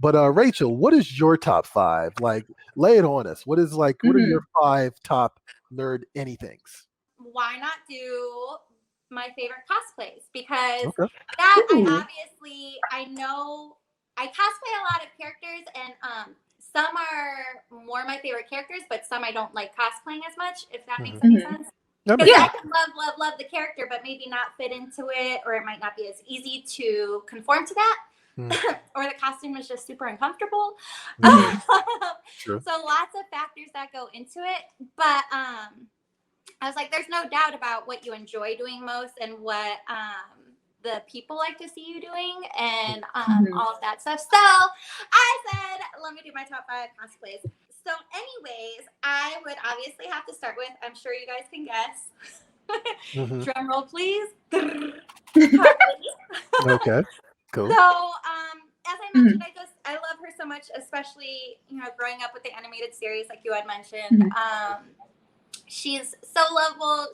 But Rachel, what is your top 5? Like, lay it on us. What is like? What are your 5 top nerd anythings? Why not do my favorite cosplays? Because Okay. that I know I cosplay a lot of characters, and some are more my favorite characters, but some I don't like cosplaying as much, if that makes any sense. Because I can love the character, but maybe not fit into it, or it might not be as easy to conform to that. Or the costume is just super uncomfortable. True. So lots of factors that go into it. But I was like, there's no doubt about what you enjoy doing most and what the people like to see you doing, and all of that stuff. So I said, let me do my top 5 cosplays. So anyways, I would obviously have to start with, I'm sure you guys can guess. Drum roll, please. Okay, cool. So as I mentioned, I love her so much, especially, growing up with the animated series, like you had mentioned. She's so lovable.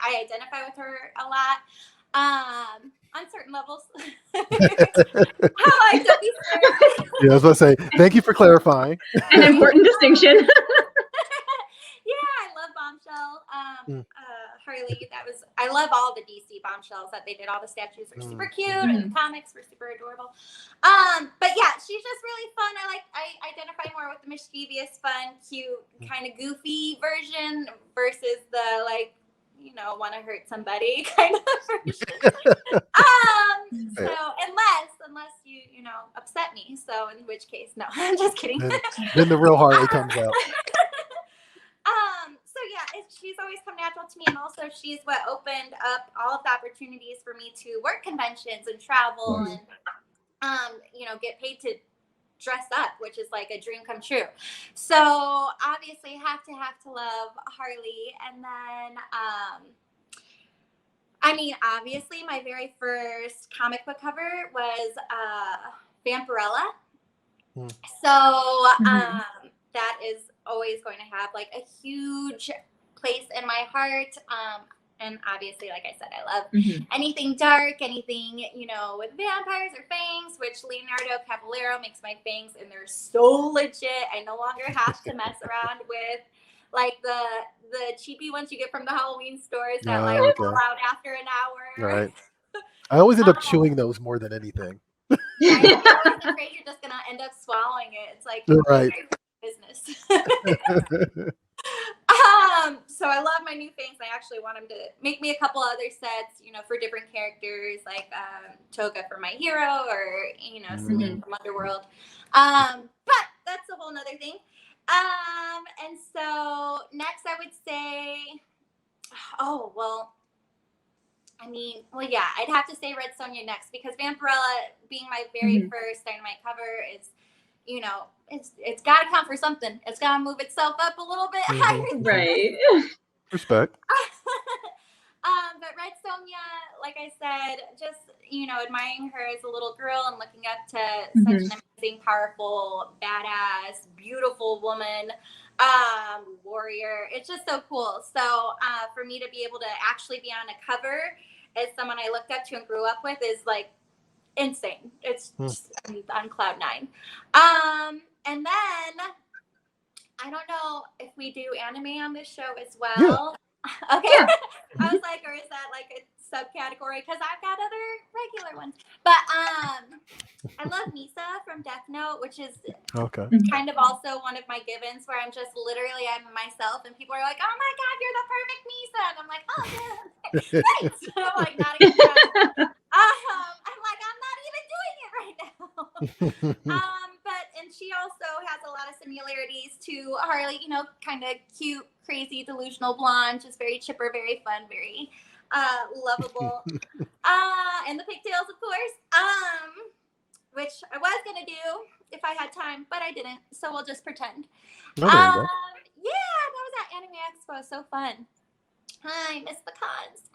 I identify with her a lot. On certain levels. I like to be fair. Yeah, I was about to say, thank you for clarifying. An important distinction. Yeah, I love Bombshell. Harley, I love all the DC Bombshells that they did. All the statues are super cute, and the comics were super adorable. But yeah, she's just really fun. I identify more with the mischievous, fun, cute, kind of goofy version versus the want to hurt somebody kind of version. So unless you upset me, so in which case, no, I'm just kidding. Then the real Harley comes out. So yeah, she's always come natural to me, and also she's what opened up all of the opportunities for me to work conventions and travel and get paid to dress up, which is like a dream come true. So obviously have to love Harley. And then obviously my very first comic book cover was Vampirella. So that is always going to have like a huge place in my heart. And obviously, like I said, I love anything dark, anything, with vampires or fangs, which Leonardo Caballero makes my fangs, and they're so legit. I no longer have to mess around with like the cheapy ones you get from the Halloween stores that fall out after an hour. Right. I always end up chewing those more than anything. You're always afraid you're just gonna end up swallowing it. It's like business. So I love my new fangs. I actually want them to make me a couple other sets, for different characters, like Toga for my hero, or Celine from Underworld. But that's a whole nother thing. And so next I would say, I'd have to say Red Sonja next, because Vampirella being my very first Dynamite cover is, it's got to count for something. It's got to move itself up a little bit higher. Right. Respect. But Red Sonja, like I said, just, admiring her as a little girl and looking up to such an amazing, powerful, badass, beautiful woman, warrior. It's just so cool. So for me to be able to actually be on a cover as someone I looked up to and grew up with is like insane. It's just on cloud 9. And then I don't know if we do anime on this show as well. Yeah. Okay. Yeah. I was like, or is that like a subcategory? Because I've got other regular ones. But I love Misa from Death Note, which is kind of also one of my givens, where I'm myself, and people are like, "Oh my God, you're the perfect Misa," and I'm like, "Oh yeah, thanks." So I'm like nodding. I'm like, I'm not even doing it right now. And she also has a lot of similarities to Harley, kind of cute, crazy, delusional blonde, just very chipper, very fun, very lovable. And the pigtails, of course, which I was going to do if I had time, but I didn't, so we'll just pretend. Yeah, that was at Anime Expo, so fun. I miss the cons.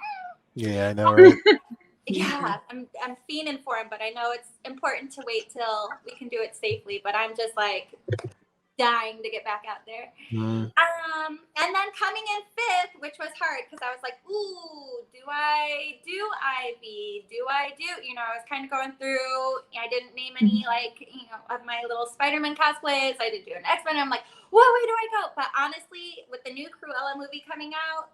Yeah, I know, right? Yeah, I'm fiending for him, but I know it's important to wait till we can do it safely. But I'm just like dying to get back out there. Mm. And then coming in 5th, which was hard because I was like, ooh, do I do Ivy? Do I do, I was kind of going through, I didn't name any, of my little Spider-Man cosplays. I did do an X-Men. I'm like, what way do I go? But honestly, with the new Cruella movie coming out,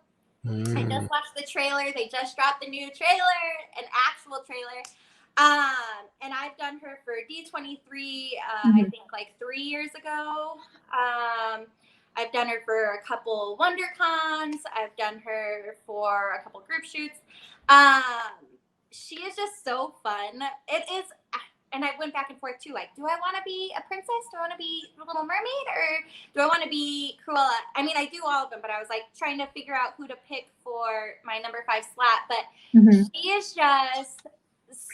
I just watched the trailer. They just dropped the new trailer, an actual trailer. And I've done her for D23, I think 3 years ago. I've done her for a couple WonderCons. I've done her for a couple group shoots. She is just so fun. It is, and I went back and forth too. Like, do I want to be a princess? Do I want to be the Little Mermaid? Or do I want to be Cruella? I mean, I do all of them, but I was like trying to figure out who to pick for my number 5 slot. But she is just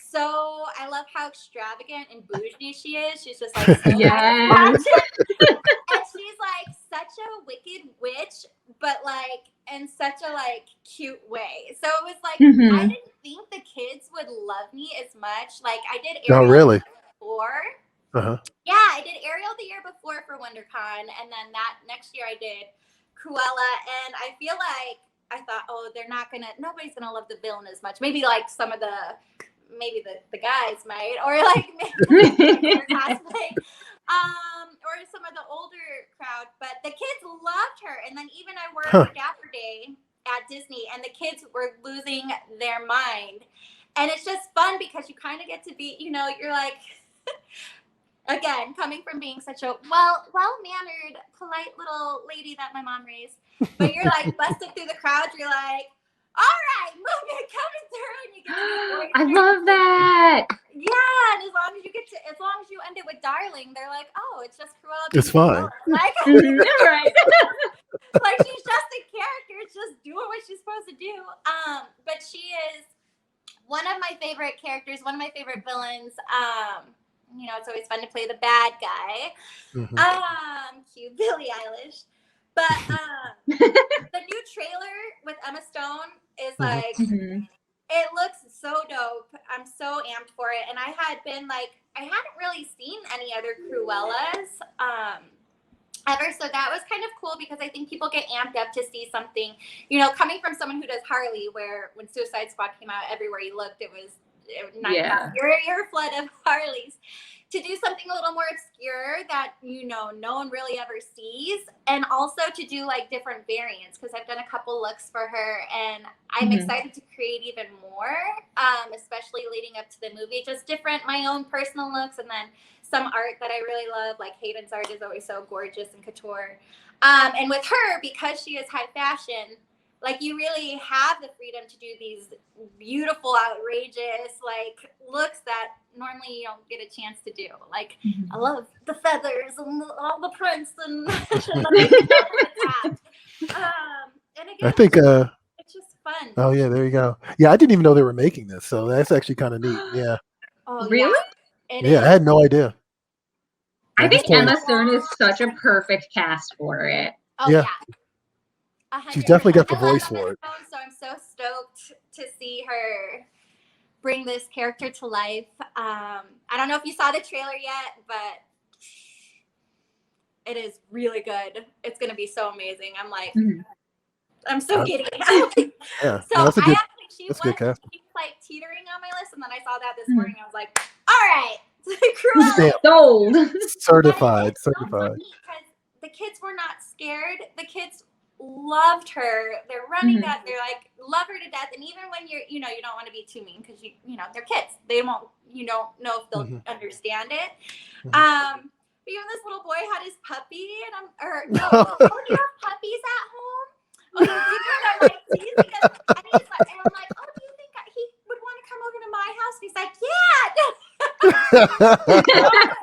so, I love how extravagant and bougie she is. She's just like so yes. And she's like such a wicked witch, but like in such a like cute way. So it was like I didn't think the kids would love me as much. Like I did Ariel before. Yeah, I did Ariel the year before for WonderCon, and then that next year I did Cruella, and I feel like I thought, oh, nobody's gonna love the villain as much. Maybe like some of the guys might, or like maybe cosplay, or some of the older crowd. But the kids loved her, and then even I worked for Dapper Day at Disney, and the kids were losing their mind. And it's just fun because you kind of get to be, you're like, again, coming from being such a well-mannered, polite little lady that my mom raised, but you're like busting through the crowd. You're like, all right, moving, coming through, and you get to I love that. Yeah, and as long as you end it with darling, they're like, oh, it's just Cruella. It's fine. Like, right. Like she's just a character, it's just doing what she's supposed to do. But she is one of my favorite characters, one of my favorite villains. It's always fun to play the bad guy. Cute Billie Eilish. But the new trailer with Emma Stone is like, it looks so dope. I'm so amped for it. And I hadn't really seen any other Cruellas ever. So that was kind of cool because I think people get amped up to see something, coming from someone who does Harley, where when Suicide Squad came out, everywhere you looked, it was your flood of Harleys. To do something a little more obscure that no one really ever sees, and also to do like different variants, because I've done a couple looks for her, and I'm excited to create even more, especially leading up to the movie. Just different, my own personal looks, and then some art that I really love. Like Hayden's art is always so gorgeous and couture, and with her, because she is high fashion, like you really have the freedom to do these beautiful, outrageous like looks that normally you don't get a chance to do. Like I love the feathers and all the prints and and again, I think it's just fun. Oh yeah, there you go. Yeah, I didn't even know they were making this, so that's actually kind of neat. Yeah. Oh, really? Yeah, I had no idea. I think Emma Stone is such a perfect cast for it. Oh yeah. She's definitely got the voice for it. So I'm so stoked to see her bring this character to life. I don't know if you saw the trailer yet, but it is really good. It's going to be so amazing. I'm like, I'm so giddy. Yeah. So that's a good, she that's was good cast. like teetering on my list, and then I saw that this morning. I was like, all right, Cruella. Sold. Certified. So because the kids were not scared. The kids loved her. They're running that. They're like, love her to death. And even when you're, you don't want to be too mean because they're kids. They won't, you don't know if they'll understand it. But even this little boy had his puppy, and do you have puppies at home? Oh, you do? And I'm like, teasing him. And I'm like, oh, do you think he would want to come over to my house? And he's like, yeah.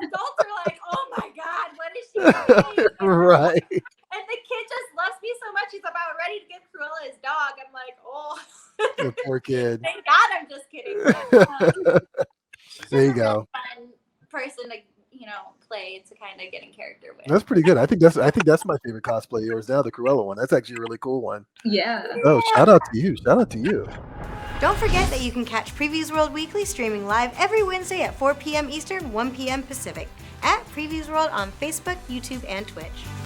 Adults are like, oh my God, what is she doing? Right. And the kid just loves me so much. He's about ready to give Cruella his dog. I'm like, oh. The poor kid. Thank God I'm just kidding. There you go. Fun person to, play to kind of get in character with. That's pretty good. I think that's my favorite cosplay of yours now, the Cruella one. That's actually a really cool one. Yeah. Oh, shout out to you. Shout out to you. Don't forget that you can catch Previews World Weekly streaming live every Wednesday at 4 p.m. Eastern, 1 p.m. Pacific. at PREVIEWsworld on Facebook, YouTube, and Twitch.